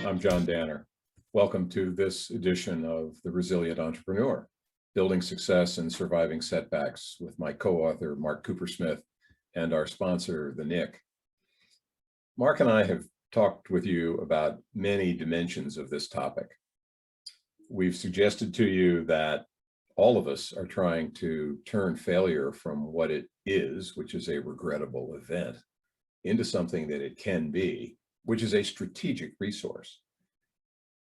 I'm John Danner. Welcome to this edition of The Resilient Entrepreneur, Building Success and Surviving Setbacks with my co-author, Mark Cooper-Smith, and our sponsor, The Nick. Mark and I have talked with you about many dimensions of this topic. We've suggested to you that all of us are trying to turn failure from what it is, which is a regrettable event, into something that it can be, which is a strategic resource.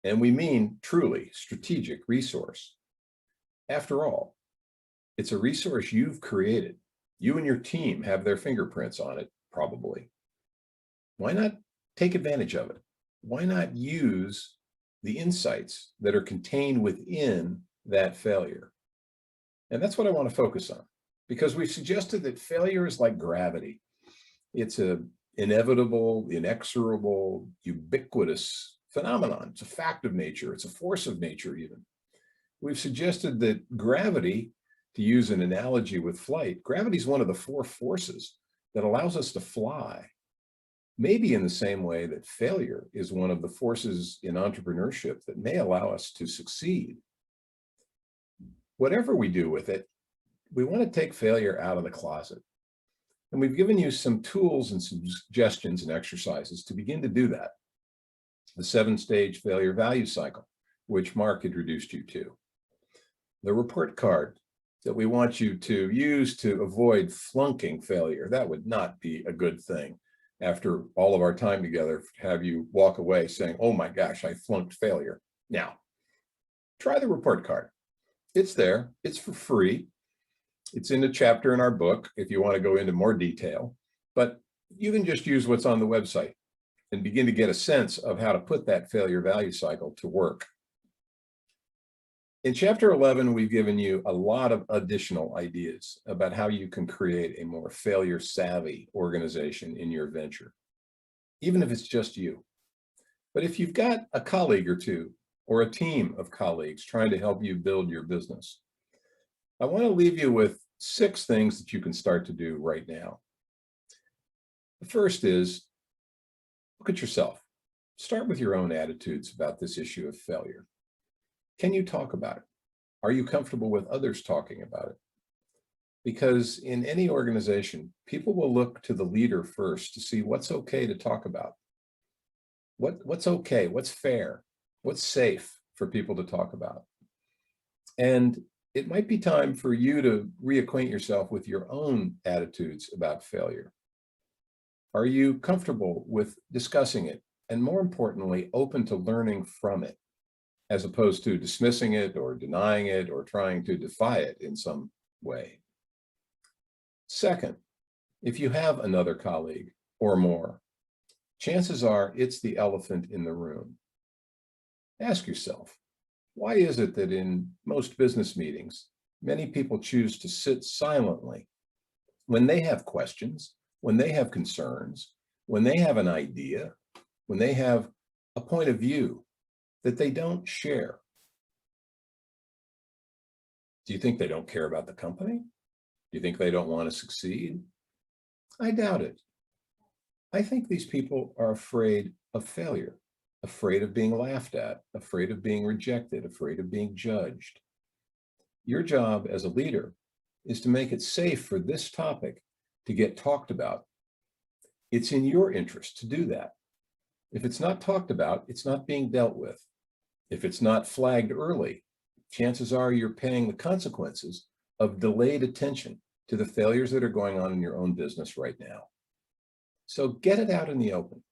And we mean truly strategic resource. After all, it's a resource you've created. You and your team have their fingerprints on it, probably. Why not take advantage of it? Why not use the insights that are contained within that failure? And that's what I want to focus on, because we've suggested that failure is like gravity. It's an inevitable, inexorable, ubiquitous phenomenon. It's a fact of nature. It's a force of nature even. We've suggested that gravity, to use an analogy with flight, gravity is one of the four forces that allows us to fly. Maybe in the same way that failure is one of the forces in entrepreneurship that may allow us to succeed. Whatever we do with it, we want to take failure out of the closet. And we've given you some tools and some suggestions and exercises to begin to do that. The 7-stage failure value cycle, which Mark introduced you to. The report card that we want you to use to avoid flunking failure. That would not be a good thing. After all of our time together, have you walk away saying, oh my gosh, I flunked failure. Now, try the report card. It's there, it's for free. It's in a chapter in our book if you want to go into more detail, but you can just use what's on the website and begin to get a sense of how to put that failure value cycle to work. In chapter 11, we've given you a lot of additional ideas about how you can create a more failure savvy organization in your venture, even if it's just you. But if you've got a colleague or two or a team of colleagues trying to help you build your business, I want to leave you with 6 things that you can start to do right now. The first is, look at yourself. Start with your own attitudes about this issue of failure. Can you talk about it? Are you comfortable with others talking about it? Because in any organization, people will look to the leader first to see what's okay to talk about. What's okay, what's fair, what's safe for people to talk about. And it might be time for you to reacquaint yourself with your own attitudes about failure. Are you comfortable with discussing it? And more importantly, open to learning from it, as opposed to dismissing it or denying it or trying to defy it in some way. Second, if you have another colleague or more, chances are it's the elephant in the room. Ask yourself, why is it that in most business meetings, many people choose to sit silently when they have questions, when they have concerns, when they have an idea, when they have a point of view that they don't share? Do you think they don't care about the company? Do you think they don't want to succeed? I doubt it. I think these people are afraid of failure, afraid of being laughed at, afraid of being rejected, afraid of being judged. Your job as a leader is to make it safe for this topic to get talked about. It's in your interest to do that. If it's not talked about, it's not being dealt with. If it's not flagged early, chances are you're paying the consequences of delayed attention to the failures that are going on in your own business right now. So get it out in the open.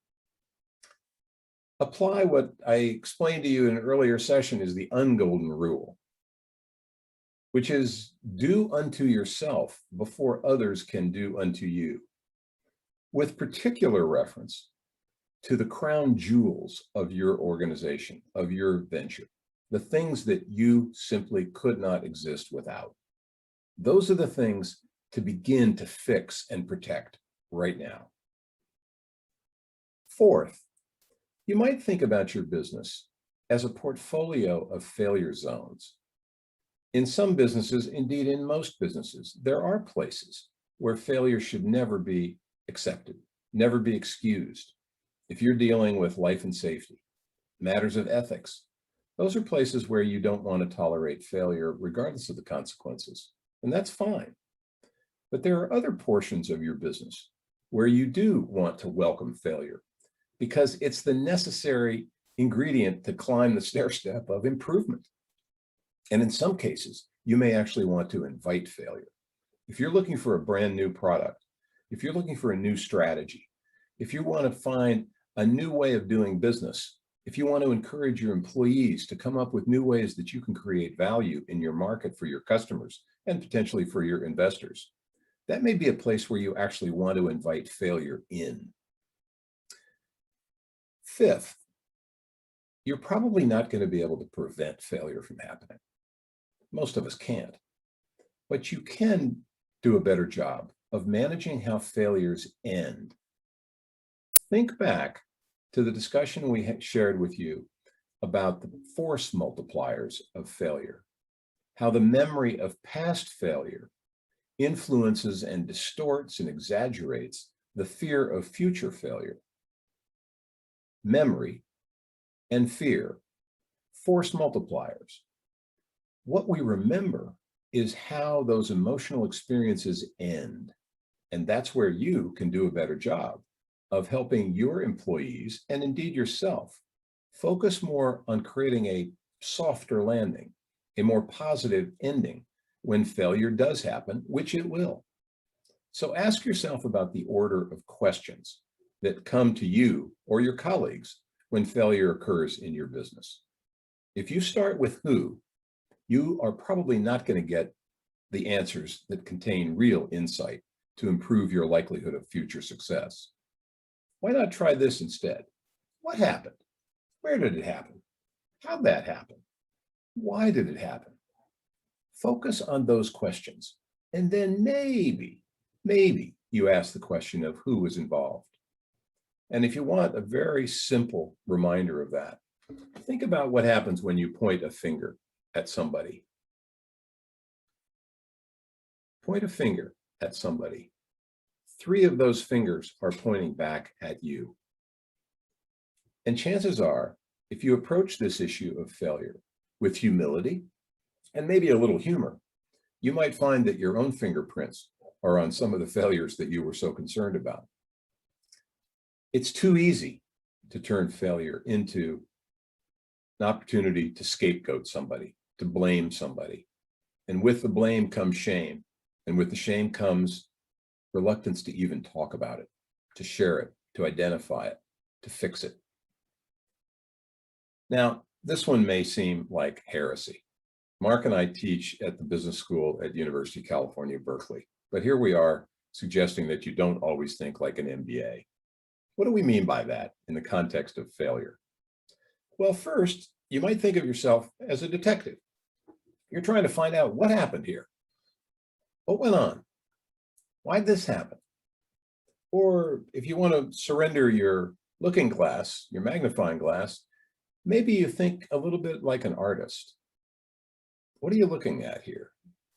Apply what I explained to you in an earlier session is the ungolden rule, which is do unto yourself before others can do unto you, with particular reference to the crown jewels of your organization, of your venture, the things that you simply could not exist without. Those are the things to begin to fix and protect right now. Fourth, you might think about your business as a portfolio of failure zones. In some businesses, indeed in most businesses, there are places where failure should never be accepted, never be excused. If you're dealing with life and safety, matters of ethics. Those are places where you don't want to tolerate failure regardless of the consequences, and that's fine. But there are other portions of your business where you do want to welcome failure because it's the necessary ingredient to climb the stair step of improvement. And in some cases, you may actually want to invite failure. If you're looking for a brand new product, if you're looking for a new strategy, if you want to find a new way of doing business, if you want to encourage your employees to come up with new ways that you can create value in your market for your customers and potentially for your investors, that may be a place where you actually want to invite failure in. Fifth, you're probably not going to be able to prevent failure from happening. Most of us can't, but you can do a better job of managing how failures end. Think back to the discussion we shared with you about the force multipliers of failure, how the memory of past failure influences and distorts and exaggerates the fear of future failure. Memory and fear, force multipliers. What we remember is how those emotional experiences end. And that's where you can do a better job of helping your employees, and indeed yourself, focus more on creating a softer landing, a more positive ending when failure does happen, which it will. So ask yourself about the order of questions that come to you or your colleagues when failure occurs in your business. If you start with who, you are probably not going to get the answers that contain real insight to improve your likelihood of future success. Why not try this instead? What happened? Where did it happen? How'd that happen? Why did it happen? Focus on those questions. And then maybe you ask the question of who was involved. And if you want a very simple reminder of that, think about what happens when you point a finger at somebody. Point a finger at somebody. 3 of those fingers are pointing back at you. And chances are, if you approach this issue of failure with humility and maybe a little humor, you might find that your own fingerprints are on some of the failures that you were so concerned about. It's too easy to turn failure into an opportunity to scapegoat somebody, to blame somebody. And with the blame comes shame. And with the shame comes reluctance to even talk about it, to share it, to identify it, to fix it. Now, this one may seem like heresy. Mark and I teach at the business school at University of California, Berkeley, but here we are suggesting that you don't always think like an MBA. What do we mean by that in the context of failure? Well, first, you might think of yourself as a detective. You're trying to find out what happened here. What went on? Why'd this happen? Or if you want to surrender your looking glass, your magnifying glass, maybe you think a little bit like an artist. What are you looking at here?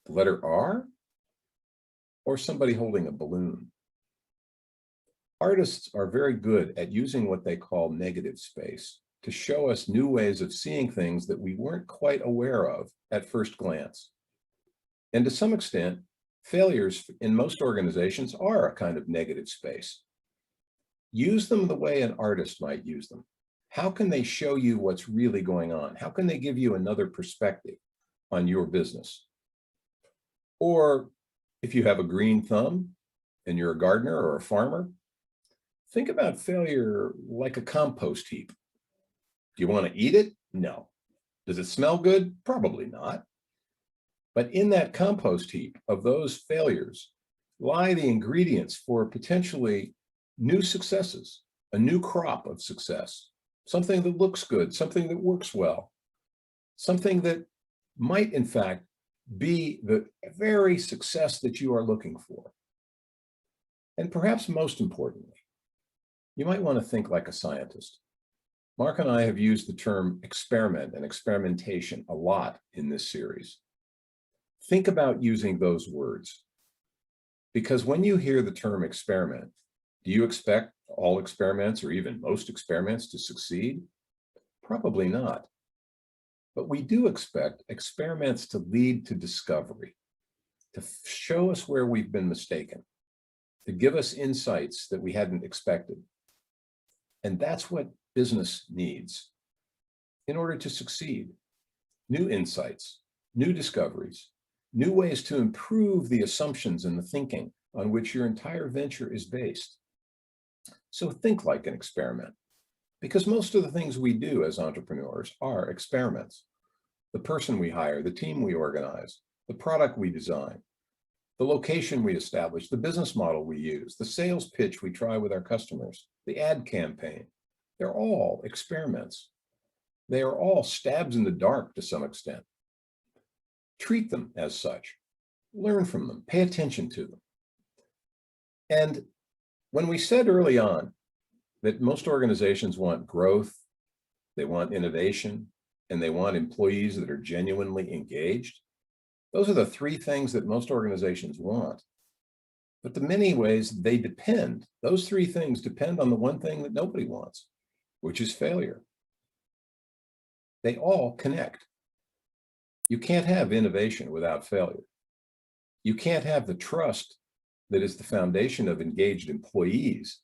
The letter R? Or somebody holding a balloon? Artists are very good at using what they call negative space to show us new ways of seeing things that we weren't quite aware of at first glance. And to some extent, failures in most organizations are a kind of negative space. Use them the way an artist might use them. How can they show you what's really going on? How can they give you another perspective on your business? Or if you have a green thumb and you're a gardener or a farmer, think about failure like a compost heap. Do you want to eat it? No. Does it smell good? Probably not. But in that compost heap of those failures lie the ingredients for potentially new successes, a new crop of success, something that looks good, something that works well, something that might, in fact, be the very success that you are looking for. And perhaps most importantly, you might want to think like a scientist. Mark and I have used the term experiment and experimentation a lot in this series. Think about using those words, because when you hear the term experiment, do you expect all experiments or even most experiments to succeed? Probably not. But we do expect experiments to lead to discovery, to show us where we've been mistaken, to give us insights that we hadn't expected. And that's what business needs in order to succeed. New insights, new discoveries, new ways to improve the assumptions and the thinking on which your entire venture is based. So think like an experiment, because most of the things we do as entrepreneurs are experiments. The person we hire, the team we organize, the product we design, the location we establish, the business model we use, the sales pitch we try with our customers, the ad campaign, they're all experiments. They are all stabs in the dark to some extent. Treat them as such. Learn from them. Pay attention to them. And when we said early on that most organizations want growth, they want innovation, and they want employees that are genuinely engaged, those are the three things that most organizations want. But in many ways, they depend. Those three things depend on the one thing that nobody wants, which is failure. They all connect. You can't have innovation without failure. You can't have the trust that is the foundation of engaged employees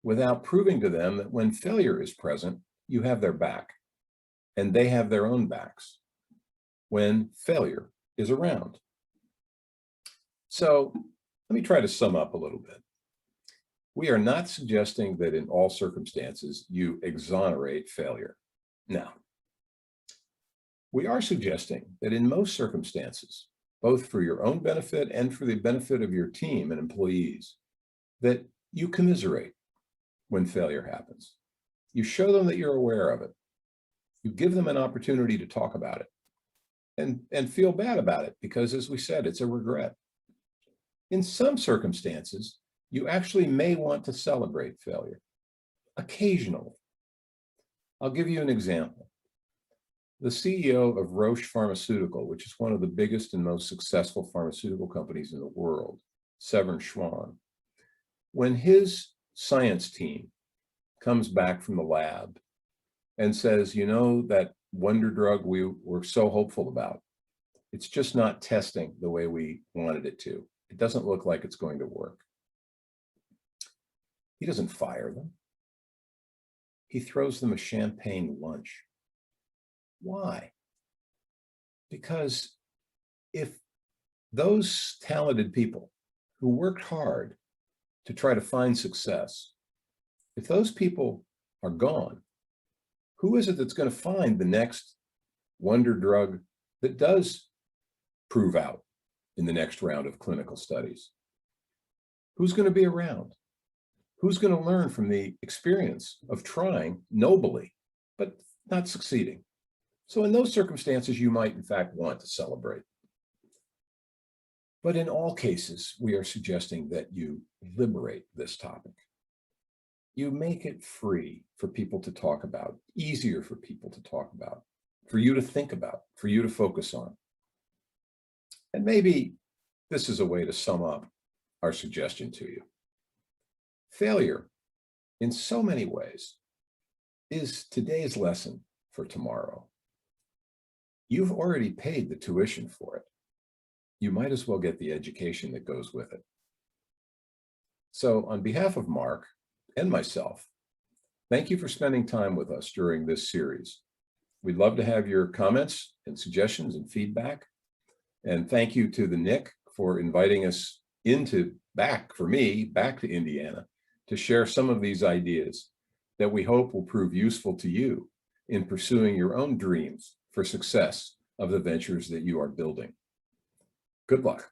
without proving to them that when failure is present, you have their back and they have their own backs when failure is around. So let me try to sum up a little bit. We are not suggesting that in all circumstances you exonerate failure. No. We are suggesting that in most circumstances, both for your own benefit and for the benefit of your team and employees, that you commiserate when failure happens. You show them that you're aware of it. You give them an opportunity to talk about it and feel bad about it because, as we said, it's a regret. In some circumstances, you actually may want to celebrate failure, occasionally. I'll give you an example. The CEO of Roche Pharmaceutical, which is one of the biggest and most successful pharmaceutical companies in the world, Severin Schwan, when his science team comes back from the lab and says, you know, that wonder drug we were so hopeful about, it's just not testing the way we wanted it to. It doesn't look like it's going to work. He doesn't fire them. He throws them a champagne lunch. Why? Because if those talented people who worked hard to try to find success, if those people are gone, who is it that's going to find the next wonder drug that does prove out in the next round of clinical studies? Who's going to be around? Who's going to learn from the experience of trying nobly, but not succeeding? So in those circumstances, you might in fact want to celebrate. But in all cases, we are suggesting that you liberate this topic. You make it free for people to talk about, easier for people to talk about, for you to think about, for you to focus on. And maybe this is a way to sum up our suggestion to you. Failure, in so many ways, is today's lesson for tomorrow. You've already paid the tuition for it. You might as well get the education that goes with it. So on behalf of Mark and myself, thank you for spending time with us during this series. We'd love to have your comments and suggestions and feedback. And thank you to the Nick for inviting us back to Indiana to share some of these ideas that we hope will prove useful to you in pursuing your own dreams for success of the ventures that you are building. Good luck.